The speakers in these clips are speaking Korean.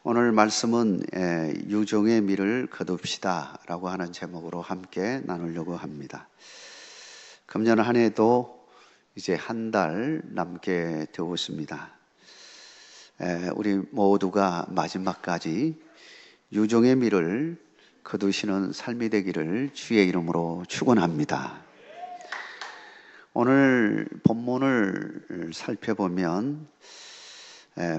오늘 말씀은 유종의 미를 거둡시다 라고 하는 제목으로 함께 나누려고 합니다. 금년 한 해도 이제 한 달 남게 되었습니다. 우리 모두가 마지막까지 유종의 미를 거두시는 삶이 되기를 주의 이름으로 축원합니다. 오늘 본문을 살펴보면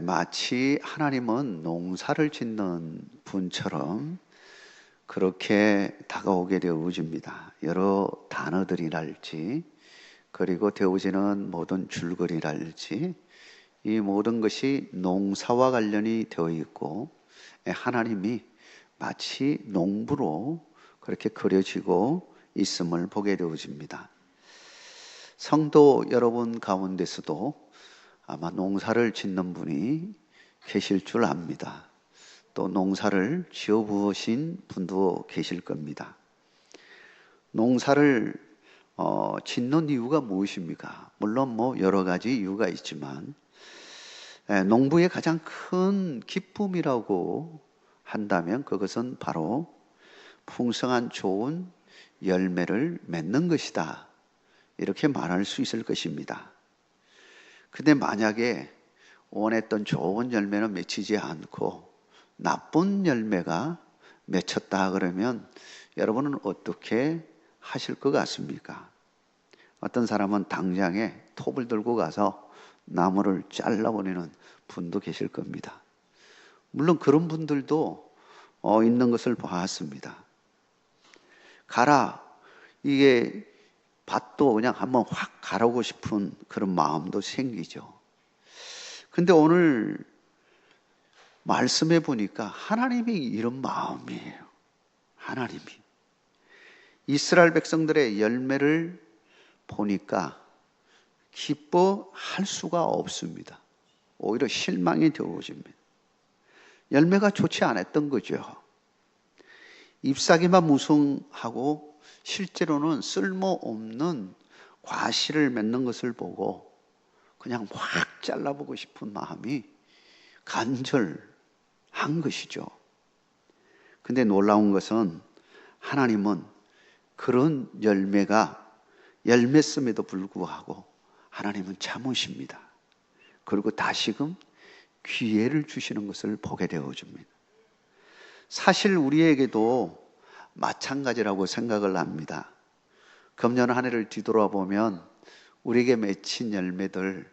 마치 하나님은 농사를 짓는 분처럼 그렇게 다가오게 되어집니다. 여러 단어들이랄지 그리고 되어지는 모든 줄거리랄지 이 모든 것이 농사와 관련이 되어 있고 하나님이 마치 농부로 그렇게 그려지고 있음을 보게 되어집니다. 성도 여러분 가운데서도 아마 농사를 짓는 분이 계실 줄 압니다. 또 농사를 지어 부으신 분도 계실 겁니다. 농사를 짓는 이유가 무엇입니까? 물론 여러 가지 이유가 있지만 농부의 가장 큰 기쁨이라고 한다면 그것은 바로 풍성한 좋은 열매를 맺는 것이다. 이렇게 말할 수 있을 것입니다. 근데 만약에 원했던 좋은 열매는 맺히지 않고 나쁜 열매가 맺혔다 그러면 여러분은 어떻게 하실 것 같습니까? 어떤 사람은 당장에 톱을 들고 가서 나무를 잘라버리는 분도 계실 겁니다. 물론 그런 분들도 있는 것을 보았습니다. 가라, 이게 밭도 그냥 한번 확 가르고 싶은 그런 마음도 생기죠. 근데 오늘 말씀해 보니까 하나님이 이런 마음이에요. 하나님이 이스라엘 백성들의 열매를 보니까 기뻐할 수가 없습니다. 오히려 실망이 되어집니다. 열매가 좋지 않았던 거죠. 잎사귀만 무성하고 실제로는 쓸모없는 과실을 맺는 것을 보고 그냥 확 잘라보고 싶은 마음이 간절한 것이죠. 근데 놀라운 것은 하나님은 그런 열매가 열매씀에도 불구하고 하나님은 참으십니다. 그리고 다시금 기회를 주시는 것을 보게 되어집니다. 사실 우리에게도 마찬가지라고 생각을 합니다. 금년 한 해를 뒤돌아보면 우리에게 맺힌 열매들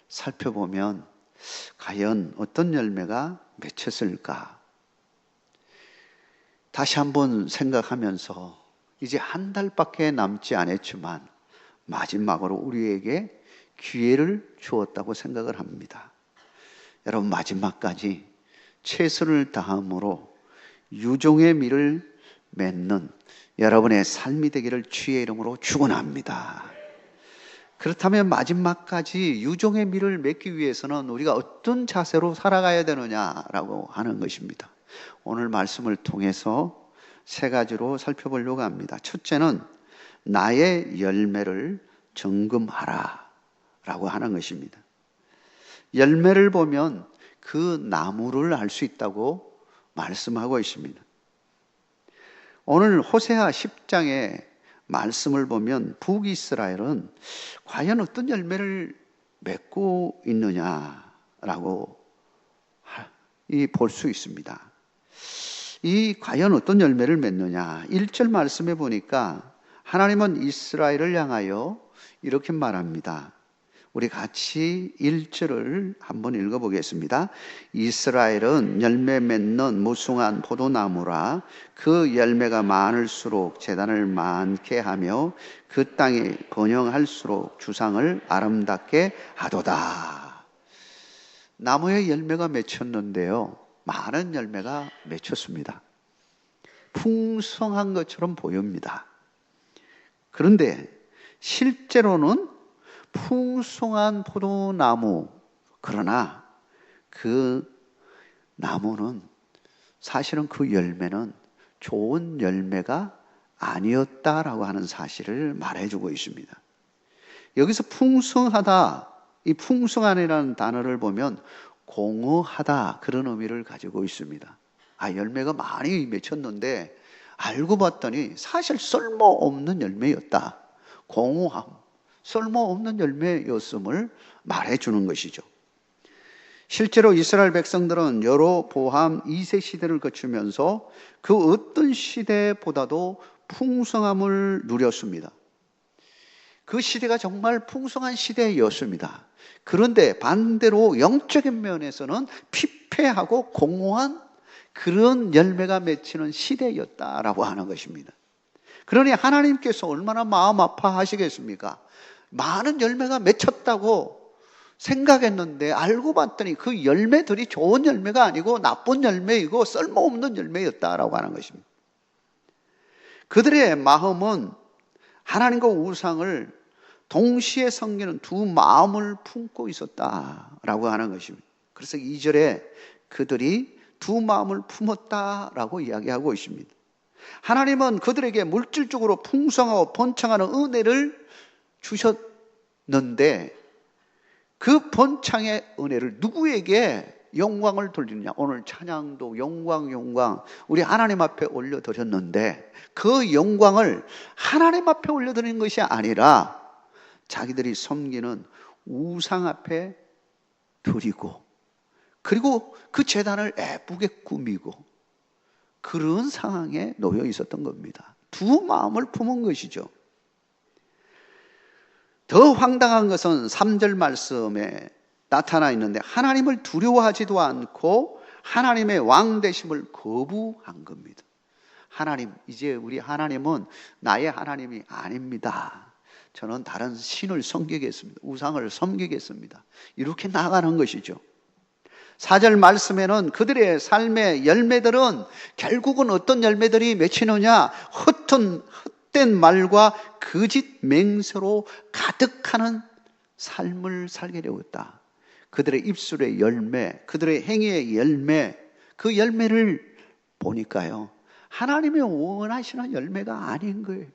살펴보면 과연 어떤 열매가 맺혔을까? 다시 한번 생각하면서 이제 한 달밖에 남지 않았지만 마지막으로 우리에게 기회를 주었다고 생각을 합니다. 여러분 마지막까지 최선을 다함으로 유종의 미를 맺는 여러분의 삶이 되기를 주의 이름으로 축원합니다. 그렇다면 마지막까지 유종의 미를 맺기 위해서는 우리가 어떤 자세로 살아가야 되느냐라고 하는 것입니다. 오늘 말씀을 통해서 세 가지로 살펴보려고 합니다. 첫째는 나의 열매를 점검하라 라고 하는 것입니다. 열매를 보면 그 나무를 알 수 있다고 말씀하고 있습니다. 오늘 호세아 10장의 말씀을 보면 북이스라엘은 과연 어떤 열매를 맺고 있느냐라고 볼 수 있습니다. 이 과연 어떤 열매를 맺느냐 1절 말씀해 보니까 하나님은 이스라엘을 향하여 이렇게 말합니다. 우리 같이 1절을 한번 읽어보겠습니다. 이스라엘은 열매 맺는 무성한 포도나무라 그 열매가 많을수록 재단을 많게 하며 그 땅이 번영할수록 주상을 아름답게 하도다. 나무에 열매가 맺혔는데요. 많은 열매가 맺혔습니다. 풍성한 것처럼 보입니다. 그런데 실제로는 풍성한 포도나무, 그러나 그 나무는 사실은 그 열매는 좋은 열매가 아니었다라고 하는 사실을 말해주고 있습니다. 여기서 풍성하다, 이 풍성한이라는 단어를 보면 공허하다, 그런 의미를 가지고 있습니다. 열매가 많이 맺혔는데 알고 봤더니 사실 쓸모없는 열매였다. 공허함, 쓸모없는 열매였음을 말해주는 것이죠. 실제로 이스라엘 백성들은 여로보암 2세 시대를 거치면서 그 어떤 시대보다도 풍성함을 누렸습니다. 그 시대가 정말 풍성한 시대였습니다. 그런데 반대로 영적인 면에서는 피폐하고 공허한 그런 열매가 맺히는 시대였다라고 하는 것입니다. 그러니 하나님께서 얼마나 마음 아파하시겠습니까? 많은 열매가 맺혔다고 생각했는데 알고 봤더니 그 열매들이 좋은 열매가 아니고 나쁜 열매이고 쓸모없는 열매였다라고 하는 것입니다. 그들의 마음은 하나님과 우상을 동시에 섬기는 두 마음을 품고 있었다라고 하는 것입니다. 그래서 2절에 그들이 두 마음을 품었다라고 이야기하고 있습니다. 하나님은 그들에게 물질적으로 풍성하고 번창하는 은혜를 주셨는데 그 번창의 은혜를 누구에게 영광을 돌리느냐? 오늘 찬양도 영광 우리 하나님 앞에 올려드렸는데 그 영광을 하나님 앞에 올려드리는 것이 아니라 자기들이 섬기는 우상 앞에 드리고 그리고 그 제단을 예쁘게 꾸미고 그런 상황에 놓여 있었던 겁니다. 두 마음을 품은 것이죠. 더 황당한 것은 3절 말씀에 나타나 있는데 하나님을 두려워하지도 않고 하나님의 왕 되심을 거부한 겁니다. 하나님, 이제 우리 하나님은 나의 하나님이 아닙니다. 저는 다른 신을 섬기겠습니다. 우상을 섬기겠습니다. 이렇게 나가는 것이죠. 4절 말씀에는 그들의 삶의 열매들은 결국은 어떤 열매들이 맺히느냐? 헛된 말과 거짓 맹세로 가득하는 삶을 살게 되었다. 그들의 입술의 열매, 그들의 행위의 열매, 그 열매를 보니까요, 하나님이 원하시는 열매가 아닌 거예요.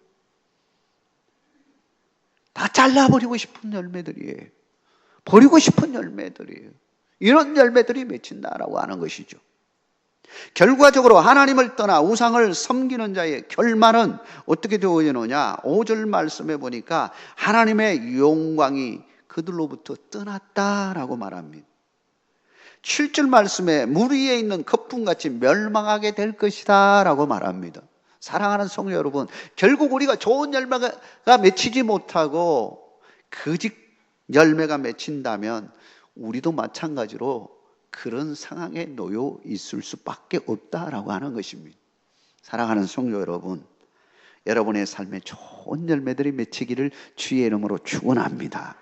다 잘라버리고 싶은 열매들이에요. 버리고 싶은 열매들이에요. 이런 열매들이 맺힌다라고 하는 것이죠. 결과적으로 하나님을 떠나 우상을 섬기는 자의 결말은 어떻게 되어지느냐? 5절 말씀에 보니까 하나님의 영광이 그들로부터 떠났다라고 말합니다. 7절 말씀에 물 위에 있는 거품같이 멸망하게 될 것이다 라고 말합니다. 사랑하는 성도 여러분, 결국 우리가 좋은 열매가 맺히지 못하고 거짓 열매가 맺힌다면 우리도 마찬가지로 그런 상황에 놓여 있을 수밖에 없다라고 하는 것입니다. 사랑하는 성도 여러분, 여러분의 삶에 좋은 열매들이 맺히기를 주의 이름으로 축원합니다.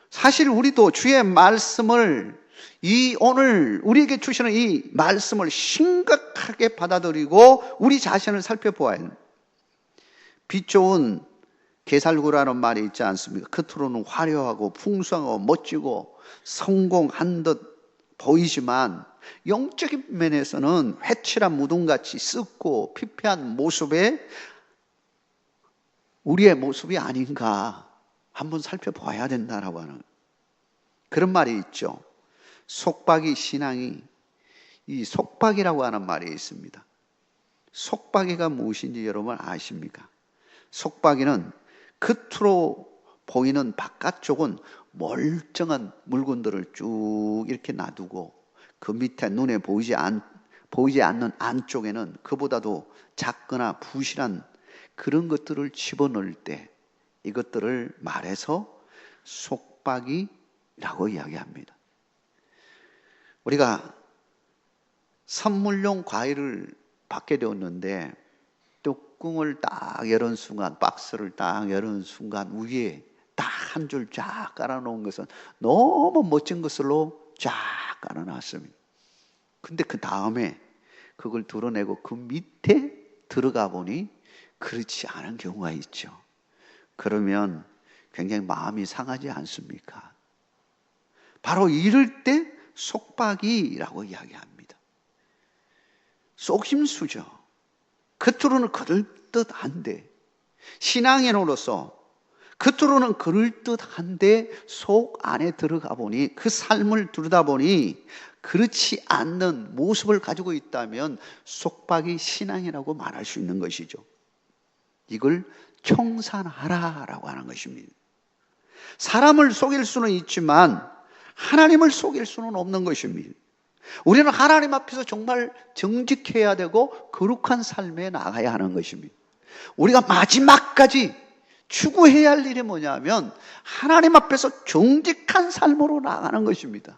사실 우리도 주의 말씀을 오늘 우리에게 주시는 이 말씀을 심각하게 받아들이고 우리 자신을 살펴보아야 합니다. 빛 좋은 게살구라는 말이 있지 않습니까? 겉으로는 화려하고 풍성하고 멋지고 성공한 듯 보이지만 영적인 면에서는 회칠한 무덤같이 썩고 피폐한 모습에 우리의 모습이 아닌가 한번 살펴봐야 된다라고 하는 그런 말이 있죠. 속박이 신앙이 이 속박이라고 하는 말이 있습니다. 속박이가 무엇인지 여러분 아십니까? 속박이는 겉으로 보이는 바깥쪽은 멀쩡한 물건들을 쭉 이렇게 놔두고 그 밑에 눈에 보이지 않는 안쪽에는 그보다도 작거나 부실한 그런 것들을 집어넣을 때 이것들을 말해서 속박이라고 이야기합니다. 우리가 선물용 과일을 받게 되었는데 뚜껑을 딱 열은 순간, 박스를 딱 열은 순간 위에 딱 한 줄 쫙 깔아놓은 것은 너무 멋진 것으로 쫙 깔아놨습니다. 근데 그 다음에 그걸 드러내고 그 밑에 들어가 보니 그렇지 않은 경우가 있죠. 그러면 굉장히 마음이 상하지 않습니까? 바로 이럴 때 속박이라고 이야기합니다. 속임수죠. 겉으로는 그럴듯한데 신앙인으로서 겉으로는 그럴듯한데 속 안에 들어가 보니, 그 삶을 들여다보니 그렇지 않는 모습을 가지고 있다면 속박이 신앙이라고 말할 수 있는 것이죠. 이걸 청산하라라고 하는 것입니다. 사람을 속일 수는 있지만 하나님을 속일 수는 없는 것입니다. 우리는 하나님 앞에서 정말 정직해야 되고 거룩한 삶에 나가야 하는 것입니다. 우리가 마지막까지 추구해야 할 일이 뭐냐면 하나님 앞에서 정직한 삶으로 나가는 것입니다.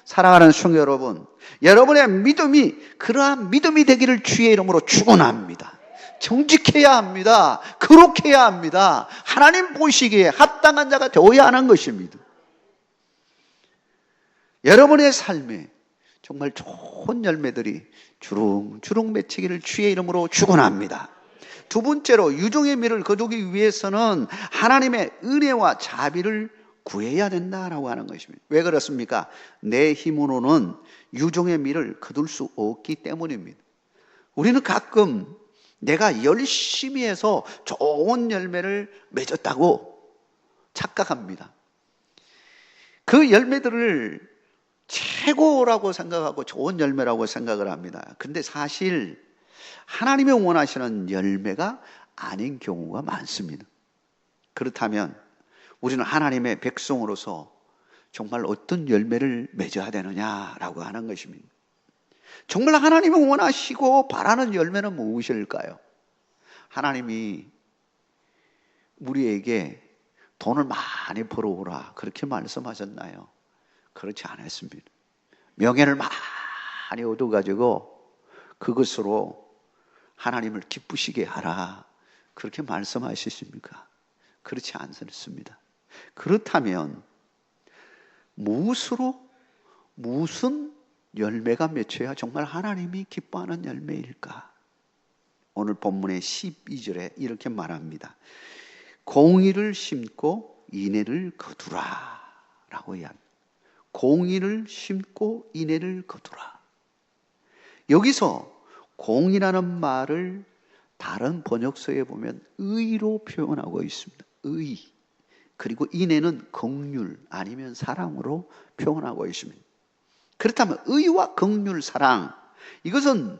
사랑하는 성도 여러분, 여러분의 믿음이 그러한 믿음이 되기를 주의 이름으로 축원합니다. 정직해야 합니다. 거룩해야 합니다. 하나님 보시기에 합당한 자가 되어야 하는 것입니다. 여러분의 삶에 정말 좋은 열매들이 주렁주렁 맺히기를 주의 이름으로 축원합니다. 두 번째로 유종의 미를 거두기 위해서는 하나님의 은혜와 자비를 구해야 된다라고 하는 것입니다. 왜 그렇습니까? 내 힘으로는 유종의 미를 거둘 수 없기 때문입니다. 우리는 가끔 내가 열심히 해서 좋은 열매를 맺었다고 착각합니다. 그 열매들을 최고라고 생각하고 좋은 열매라고 생각을 합니다. 근데 사실 하나님이 원하시는 열매가 아닌 경우가 많습니다. 그렇다면 우리는 하나님의 백성으로서 정말 어떤 열매를 맺어야 되느냐라고 하는 것입니다. 정말 하나님이 원하시고 바라는 열매는 무엇일까요? 하나님이 우리에게 돈을 많이 벌어오라 그렇게 말씀하셨나요? 그렇지 않았습니다. 명예를 많이 얻어가지고 그것으로 하나님을 기쁘시게 하라 그렇게 말씀하셨습니까? 그렇지 않습니다. 그렇다면 무엇으로 무슨 열매가 맺혀야 정말 하나님이 기뻐하는 열매일까? 오늘 본문의 12절에 이렇게 말합니다. 공의를 심고 인애를 거두라 라고 이야기합니다. 공의를 심고 인애를 거두라. 여기서 공이라는 말을 다른 번역서에 보면 의로 표현하고 있습니다. 의. 그리고 인애는 긍휼 아니면 사랑으로 표현하고 있습니다. 그렇다면 의와 긍휼, 사랑, 이것은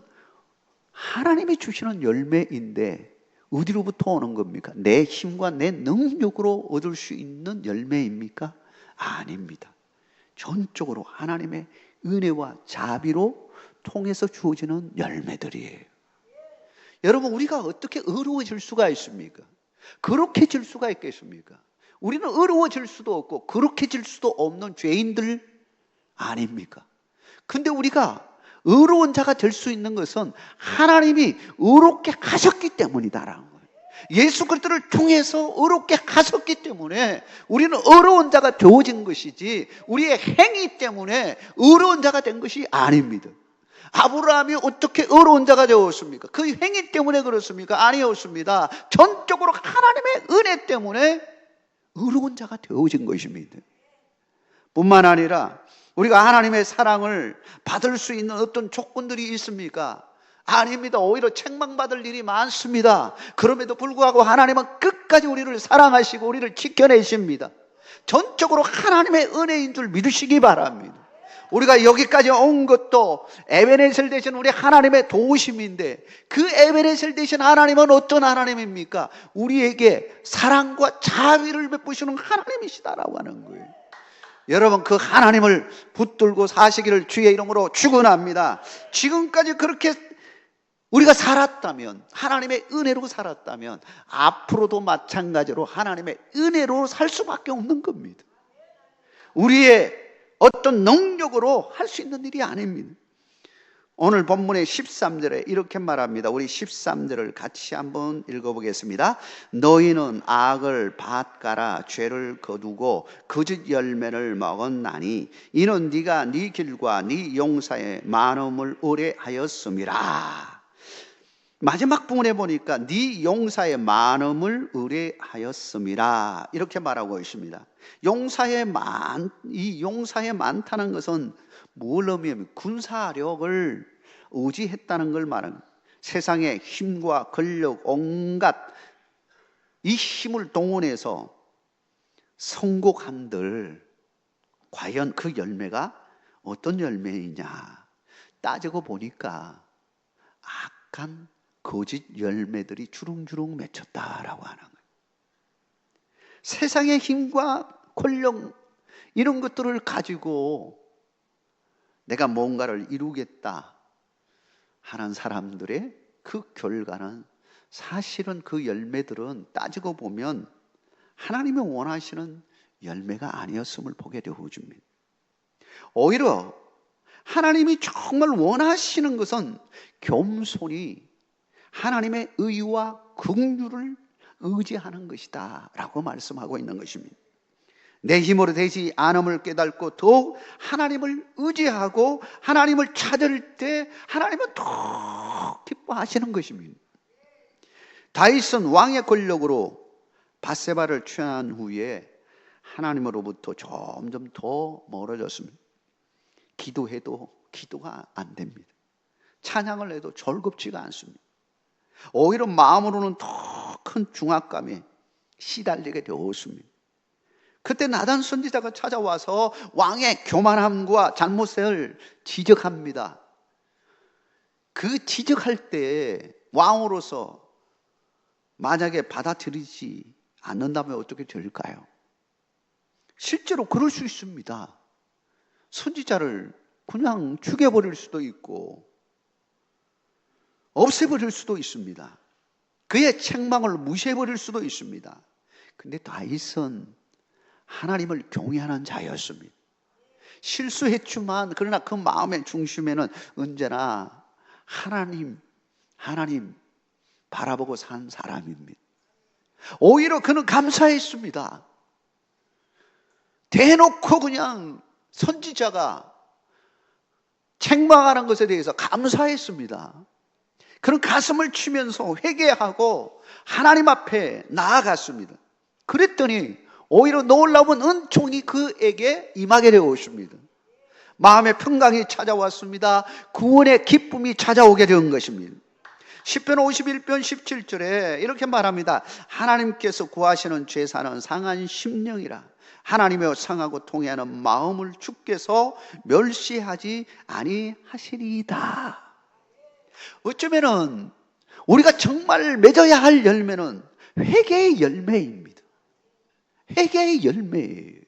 하나님이 주시는 열매인데 어디로부터 오는 겁니까? 내 힘과 내 능력으로 얻을 수 있는 열매입니까? 아닙니다. 전적으로 하나님의 은혜와 자비로 통해서 주어지는 열매들이에요. 여러분, 우리가 어떻게 의로워질 수가 있습니까? 거룩해질 수가 있겠습니까? 우리는 의로워질 수도 없고 거룩해질 수도 없는 죄인들 아닙니까? 근데 우리가 의로운 자가 될 수 있는 것은 하나님이 의롭게 하셨기 때문이다라는 거예요. 예수 그리스도를 통해서 의롭게 하셨기 때문에 우리는 의로운 자가 되어진 것이지 우리의 행위 때문에 의로운 자가 된 것이 아닙니다. 아브라함이 어떻게 의로운 자가 되었습니까? 그 행위 때문에 그렇습니까? 아니었습니다. 전적으로 하나님의 은혜 때문에 의로운 자가 되어진 것입니다. 뿐만 아니라 우리가 하나님의 사랑을 받을 수 있는 어떤 조건들이 있습니까? 아닙니다. 오히려 책망받을 일이 많습니다. 그럼에도 불구하고 하나님은 끝까지 우리를 사랑하시고 우리를 지켜내십니다. 전적으로 하나님의 은혜인 줄 믿으시기 바랍니다. 우리가 여기까지 온 것도 에베네셀 되신 우리 하나님의 도우심인데 그 에베네셀 되신 하나님은 어떤 하나님입니까? 우리에게 사랑과 자비를 베푸시는 하나님이시다라고 하는 거예요. 여러분, 그 하나님을 붙들고 사시기를 주의 이름으로 축원합니다. 지금까지 그렇게 우리가 살았다면, 하나님의 은혜로 살았다면 앞으로도 마찬가지로 하나님의 은혜로 살 수밖에 없는 겁니다. 우리의 어떤 능력으로 할 수 있는 일이 아닙니다. 오늘 본문의 13절에 이렇게 말합니다. 우리 13절을 같이 한번 읽어보겠습니다. 너희는 악을 밭가라 죄를 거두고 거짓 열매를 먹었나니 이는 네가 네 길과 네 용사의 많음을 의뢰하였음이라. 마지막 부분에 보니까 네 용사의 많음을 의뢰하였음이라 이렇게 말하고 있습니다. 이 용사의 많다는 것은 뭘 의미하면 군사력을 의지했다는 걸 말합니다. 세상의 힘과 권력 온갖 이 힘을 동원해서 선곡한들 과연 그 열매가 어떤 열매이냐 따지고 보니까 악한 거짓 열매들이 주렁주렁 맺혔다라고 하는 거예요. 세상의 힘과 권력 이런 것들을 가지고 내가 뭔가를 이루겠다 하는 사람들의 그 결과는 사실은 그 열매들은 따지고 보면 하나님이 원하시는 열매가 아니었음을 보게 되어줍니다. 오히려 하나님이 정말 원하시는 것은 겸손히 하나님의 의와 긍휼을 의지하는 것이다 라고 말씀하고 있는 것입니다. 내 힘으로 되지 않음을 깨닫고 더욱 하나님을 의지하고 하나님을 찾을 때 하나님은 더 기뻐하시는 것입니다. 다윗은 왕의 권력으로 밧세바를 취한 후에 하나님으로부터 점점 더 멀어졌습니다. 기도해도 기도가 안 됩니다. 찬양을 해도 즐겁지가 않습니다. 오히려 마음으로는 더 큰 중압감에 시달리게 되었습니다. 그때 나단 선지자가 찾아와서 왕의 교만함과 잘못을 지적합니다. 그 지적할 때 왕으로서 만약에 받아들이지 않는다면 어떻게 될까요? 실제로 그럴 수 있습니다. 선지자를 그냥 죽여버릴 수도 있고 없애버릴 수도 있습니다. 그의 책망을 무시해버릴 수도 있습니다. 근데 다윗은 하나님을 경외하는 자였습니다. 실수했지만 그러나 그 마음의 중심에는 언제나 하나님 바라보고 산 사람입니다. 오히려 그는 감사했습니다. 대놓고 그냥 선지자가 책망하는 것에 대해서 감사했습니다. 그런 가슴을 치면서 회개하고 하나님 앞에 나아갔습니다. 그랬더니 오히려 놀라운 은총이 그에게 임하게 되었습니다. 마음의 평강이 찾아왔습니다. 구원의 기쁨이 찾아오게 된 것입니다. 시편 51편 17절에 이렇게 말합니다. 하나님께서 구하시는 제사는 상한 심령이라 하나님의 상하고 통회하는 마음을 주께서 멸시하지 아니하시리이다. 어쩌면은 우리가 정말 맺어야 할 열매는 회개의 열매입니다. 회개의 열매예요.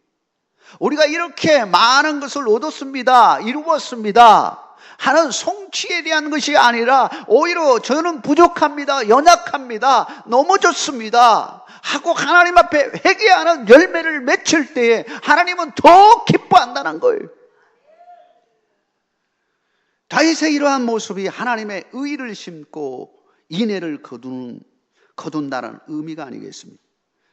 우리가 이렇게 많은 것을 얻었습니다, 이루었습니다 하는 성취에 대한 것이 아니라 오히려 저는 부족합니다, 연약합니다, 넘어졌습니다 하고 하나님 앞에 회개하는 열매를 맺힐 때에 하나님은 더 기뻐한다는 거예요. 다윗의 이러한 모습이 하나님의 의를 심고 인애를 거둔다는 의미가 아니겠습니까?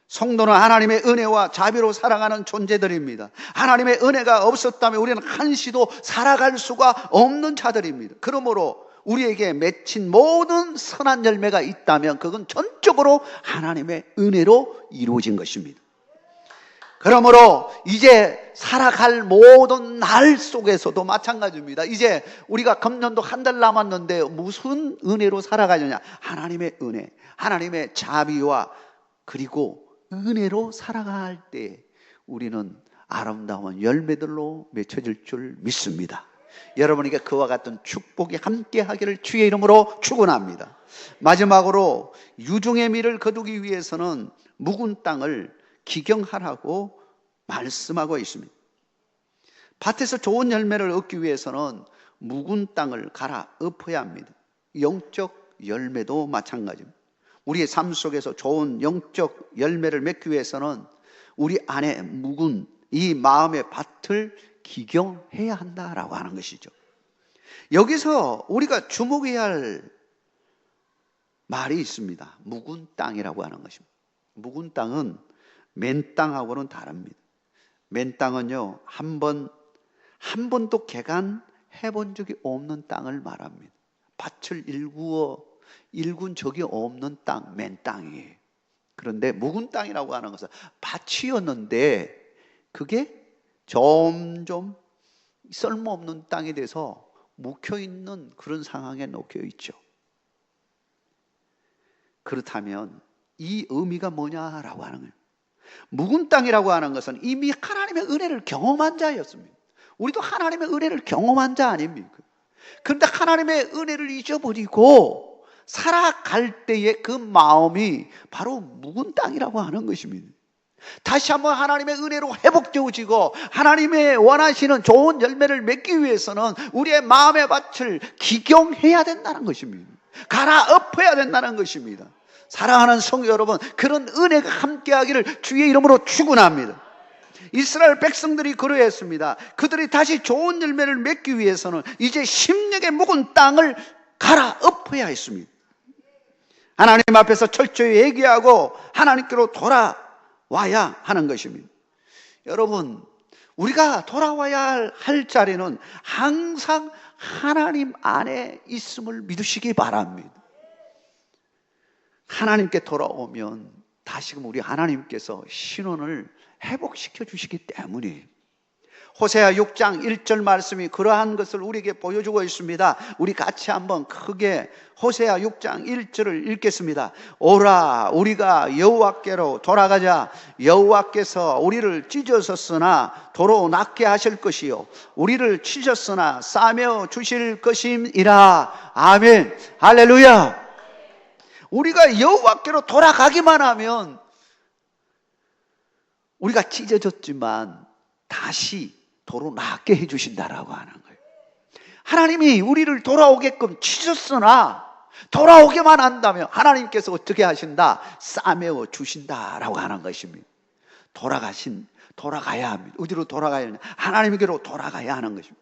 성도는 하나님의 은혜와 자비로 살아가는 존재들입니다. 하나님의 은혜가 없었다면 우리는 한시도 살아갈 수가 없는 자들입니다. 그러므로 우리에게 맺힌 모든 선한 열매가 있다면 그건 전적으로 하나님의 은혜로 이루어진 것입니다. 그러므로 이제 살아갈 모든 날 속에서도 마찬가지입니다. 이제 우리가 금년도 한 달 남았는데 무슨 은혜로 살아가느냐? 하나님의 은혜, 하나님의 자비와 그리고 은혜로 살아갈 때 우리는 아름다운 열매들로 맺혀질 줄 믿습니다. 여러분에게 그와 같은 축복이 함께 하기를 주의 이름으로 축원합니다. 마지막으로 유종의 미를 거두기 위해서는 묵은 땅을 기경하라고 말씀하고 있습니다. 밭에서 좋은 열매를 얻기 위해서는 묵은 땅을 갈아 엎어야 합니다. 영적 열매도 마찬가지입니다. 우리의 삶 속에서 좋은 영적 열매를 맺기 위해서는 우리 안에 묵은 이 마음의 밭을 기경해야 한다라고 하는 것이죠. 여기서 우리가 주목해야 할 말이 있습니다. 묵은 땅이라고 하는 것입니다. 묵은 땅은 맨 땅하고는 다릅니다. 맨 땅은요, 한 번도 개간해 본 적이 없는 땅을 말합니다. 밭을 일군 적이 없는 땅, 맨 땅이에요. 그런데 묵은 땅이라고 하는 것은 밭이었는데 그게 점점 쓸모없는 땅이 돼서 묵혀있는 그런 상황에 놓여 있죠. 그렇다면 이 의미가 뭐냐라고 하는 거예요. 묵은 땅이라고 하는 것은 이미 하나님의 은혜를 경험한 자였습니다. 우리도 하나님의 은혜를 경험한 자 아닙니까? 그런데 하나님의 은혜를 잊어버리고 살아갈 때의 그 마음이 바로 묵은 땅이라고 하는 것입니다. 다시 한번 하나님의 은혜로 회복되어지고 하나님의 원하시는 좋은 열매를 맺기 위해서는 우리의 마음의 밭을 기경해야 된다는 것입니다. 갈아엎어야 된다는 것입니다. 사랑하는 성도 여러분, 그런 은혜가 함께하기를 주의 이름으로 축원합니다. 이스라엘 백성들이 그러했습니다. 그들이 다시 좋은 열매를 맺기 위해서는 이제 심령의 묵은 땅을 갈아엎어야 했습니다. 하나님 앞에서 철저히 회개하고 하나님께로 돌아와야 하는 것입니다. 여러분, 우리가 돌아와야 할 자리는 항상 하나님 안에 있음을 믿으시기 바랍니다. 하나님께 돌아오면 다시금 우리 하나님께서 신원을 회복시켜 주시기 때문에 호세아 6장 1절 말씀이 그러한 것을 우리에게 보여주고 있습니다. 우리 같이 한번 크게 호세아 6장 1절을 읽겠습니다. 오라 우리가 여호와께로 돌아가자. 여호와께서 우리를 찢으셨으나 도로 낫게 하실 것이요 우리를 치셨으나 싸매 주실 것임이라. 아멘. 할렐루야. 우리가 여호와께로 돌아가기만 하면 우리가 찢어졌지만 다시 도로 낫게 해주신다라고 하는 거예요. 하나님이 우리를 돌아오게끔 치셨으나 돌아오게만 한다면 하나님께서 어떻게 하신다? 싸매어 주신다라고 하는 것입니다. 돌아가야 합니다. 어디로 돌아가야 하냐? 하나님께로 돌아가야 하는 것입니다.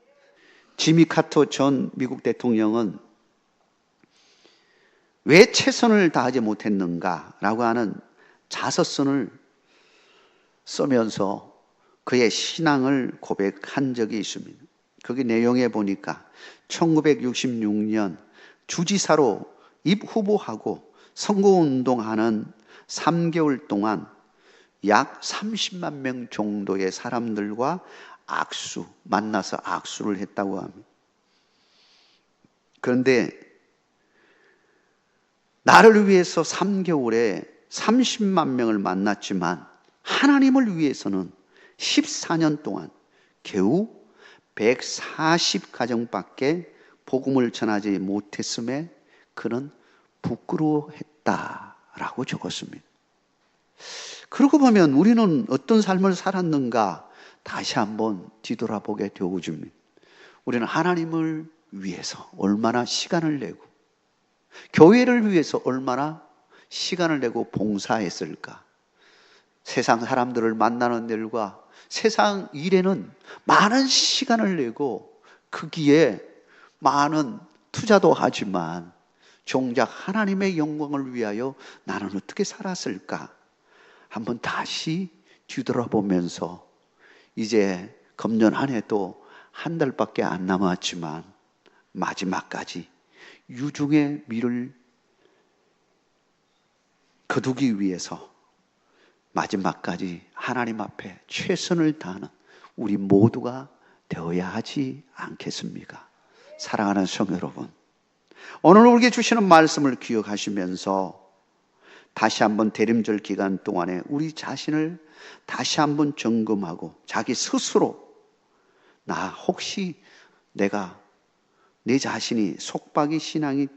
지미 카터 전 미국 대통령은 왜 최선을 다하지 못했는가라고 하는 자서전을 쓰면서 그의 신앙을 고백한 적이 있습니다. 거기 내용에 보니까 1966년 주지사로 입후보하고 선거운동하는 3개월 동안 약 30만 명 정도의 사람들과 만나서 악수를 했다고 합니다. 그런데 나를 위해서 3개월에 30만 명을 만났지만 하나님을 위해서는 14년 동안 겨우 140가정밖에 복음을 전하지 못했음에 그는 부끄러워했다라고 적었습니다. 그러고 보면 우리는 어떤 삶을 살았는가 다시 한번 뒤돌아보게 되어집니다. 우리는 하나님을 위해서 얼마나 시간을 내고 교회를 위해서 얼마나 시간을 내고 봉사했을까. 세상 사람들을 만나는 일과 세상 일에는 많은 시간을 내고 거기에 많은 투자도 하지만 정작 하나님의 영광을 위하여 나는 어떻게 살았을까? 한번 다시 뒤돌아보면서 이제 금년 한 해도 한 달밖에 안 남았지만 마지막까지 유중의 미를 거두기 위해서 마지막까지 하나님 앞에 최선을 다하는 우리 모두가 되어야 하지 않겠습니까? 사랑하는 성도 여러분, 오늘 우리에게 주시는 말씀을 기억하시면서 다시 한번 대림절 기간 동안에 우리 자신을 다시 한번 점검하고 자기 스스로 나 혹시 내가 내 자신이 속박이 신앙이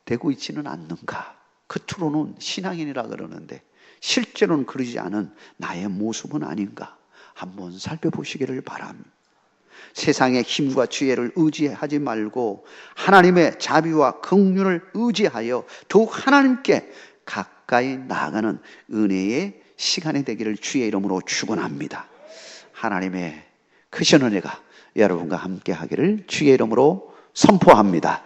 되고 있지는 않는가? 겉으로는 신앙인이라 그러는데 실제로는 그러지 않은 나의 모습은 아닌가? 한번 살펴보시기를 바랍니다. 세상의 힘과 지혜를 의지하지 말고 하나님의 자비와 긍휼을 의지하여 더욱 하나님께 가까이 나아가는 은혜의 시간이 되기를 주의 이름으로 축원합니다. 하나님의 크신 은혜가 여러분과 함께 하기를 주의 이름으로 선포합니다.